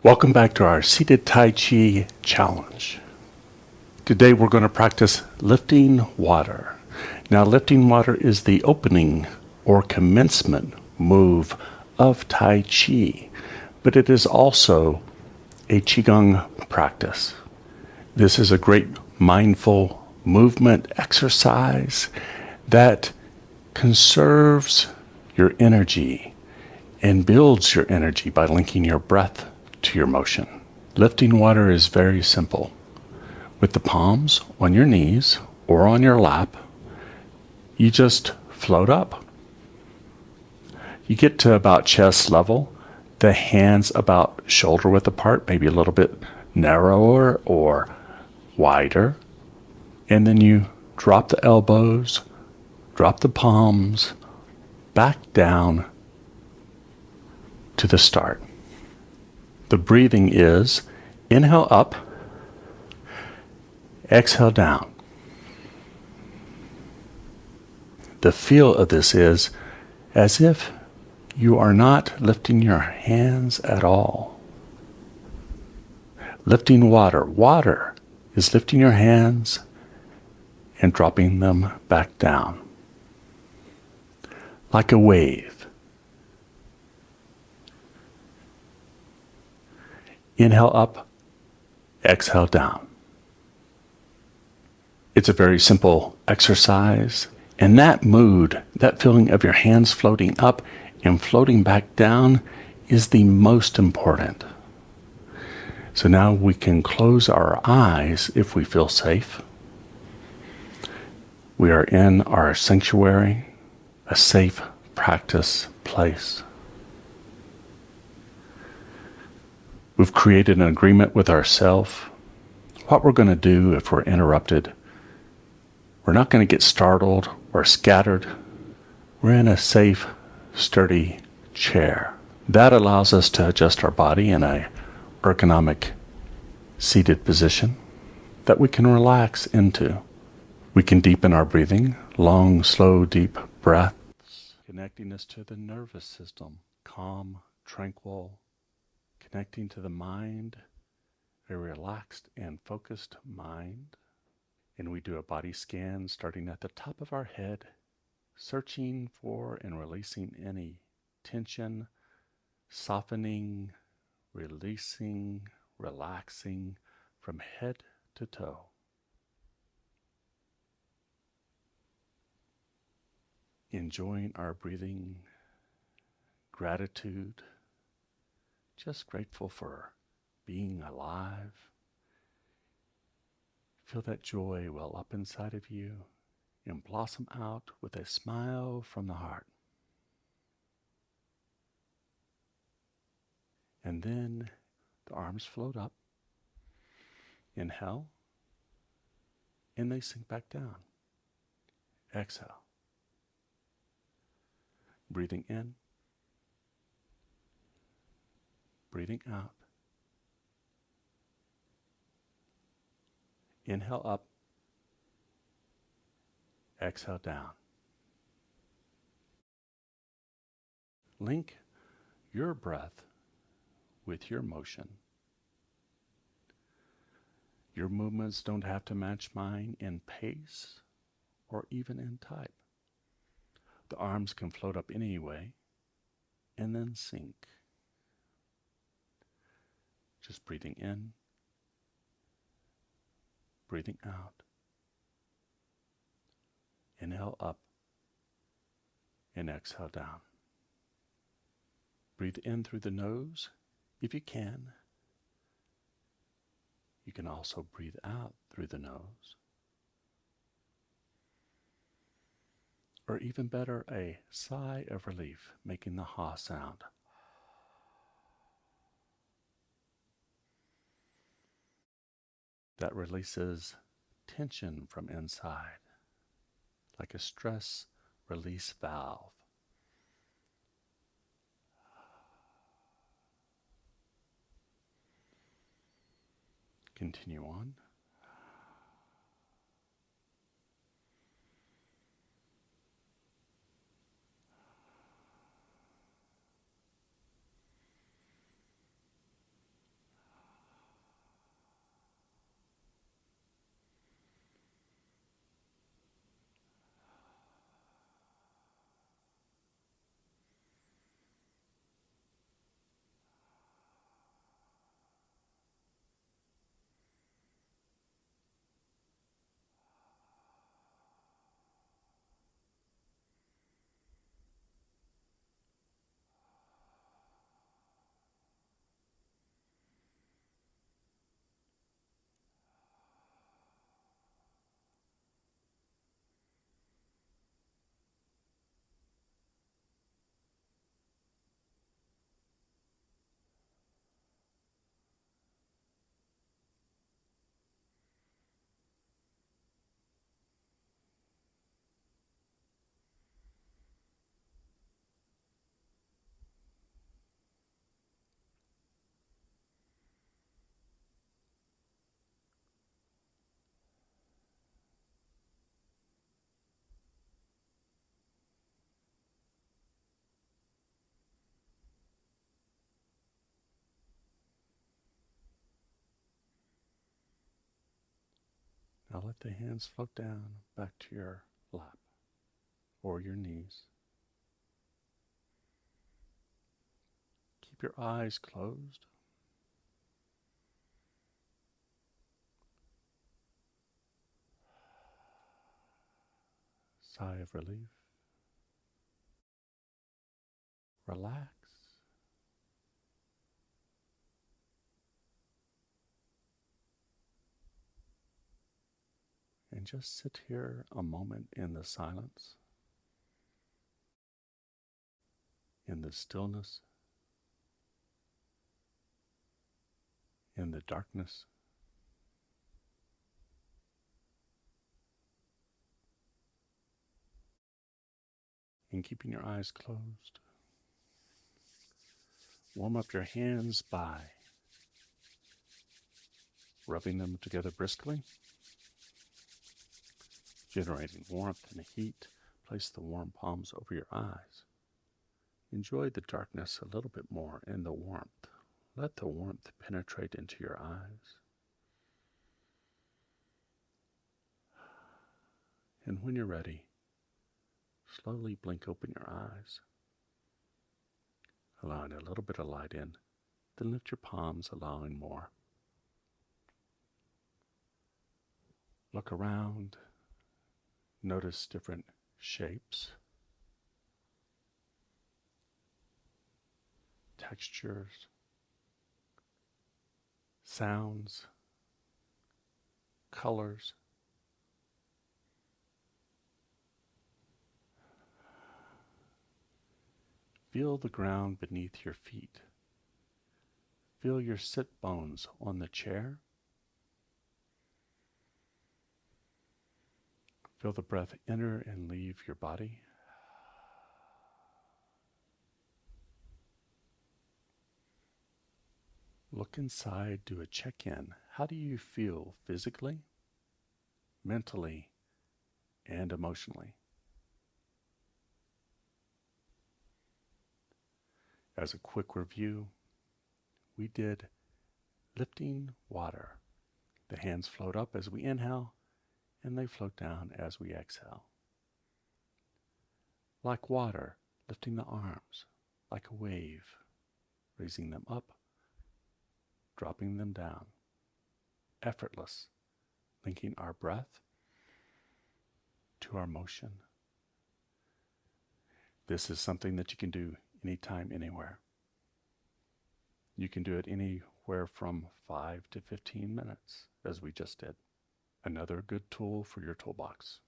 Welcome back to our Seated Tai Chi challenge. Today we're going to practice lifting water. Now, lifting water is the opening or commencement move of Tai Chi, but it is also a Qigong practice. This is a great mindful movement exercise that conserves your energy and builds your energy by linking your breath to your motion. Lifting water is very simple. With the palms on your knees or on your lap, you just float up. You get to about chest level, the hands about shoulder width apart, maybe a little bit narrower or wider, and then you drop the elbows, drop the palms, back down to the start. The breathing is inhale up, exhale down. The feel of this is as if you are not lifting your hands at all. Lifting water. Water is lifting your hands and dropping them back down. Like a wave. Inhale up, exhale down. It's a very simple exercise, and that mood, that feeling of your hands floating up and floating back down is the most important. So now we can close our eyes if we feel safe. We are in our sanctuary, a safe practice place. We've created an agreement with ourselves. What we're going to do if we're interrupted, we're not going to get startled or scattered. We're in a safe, sturdy chair. That allows us to adjust our body in a ergonomic seated position that we can relax into. We can deepen our breathing, long, slow, deep breaths, connecting us to the nervous system, calm, tranquil, connecting to the mind, a relaxed and focused mind. And we do a body scan starting at the top of our head, searching for and releasing any tension, softening, releasing, relaxing from head to toe. Enjoying our breathing, gratitude, just grateful for being alive. Feel that joy well up inside of you and blossom out with a smile from the heart. And then the arms float up. Inhale, and they sink back down. Exhale. Breathing in, breathing out. Inhale up, exhale down. Link your breath with your motion. Your movements don't have to match mine in pace or even in type. The arms can float up anyway and then sink. Just breathing in, breathing out. Inhale up and exhale down. Breathe in through the nose if you can. You can also breathe out through the nose. Or even better, a sigh of relief, making the ha sound. That releases tension from inside, like a stress release valve. Continue on. Now let the hands float down back to your lap or your knees. Keep your eyes closed. Sigh of relief. Relax. And just sit here a moment in the silence, in the stillness, in the darkness. And keeping your eyes closed, warm up your hands by rubbing them together briskly, generating warmth and heat. Place the warm palms over your eyes. Enjoy the darkness a little bit more in the warmth. Let the warmth penetrate into your eyes. And when you're ready, slowly blink open your eyes, allowing a little bit of light in. Then lift your palms, allowing more. Look around. Notice different shapes, textures, sounds, colors. Feel the ground beneath your feet. Feel your sit bones on the chair. Feel the breath enter and leave your body. Look inside, do a check-in. How do you feel physically, mentally, and emotionally? As a quick review, we did lifting water. The hands float up as we inhale, and they float down as we exhale. Like water, lifting the arms, like a wave, raising them up, dropping them down. Effortless, linking our breath to our motion. This is something that you can do anytime, anywhere. You can do it anywhere from 5 to 15 minutes, as we just did. Another good tool for your toolbox.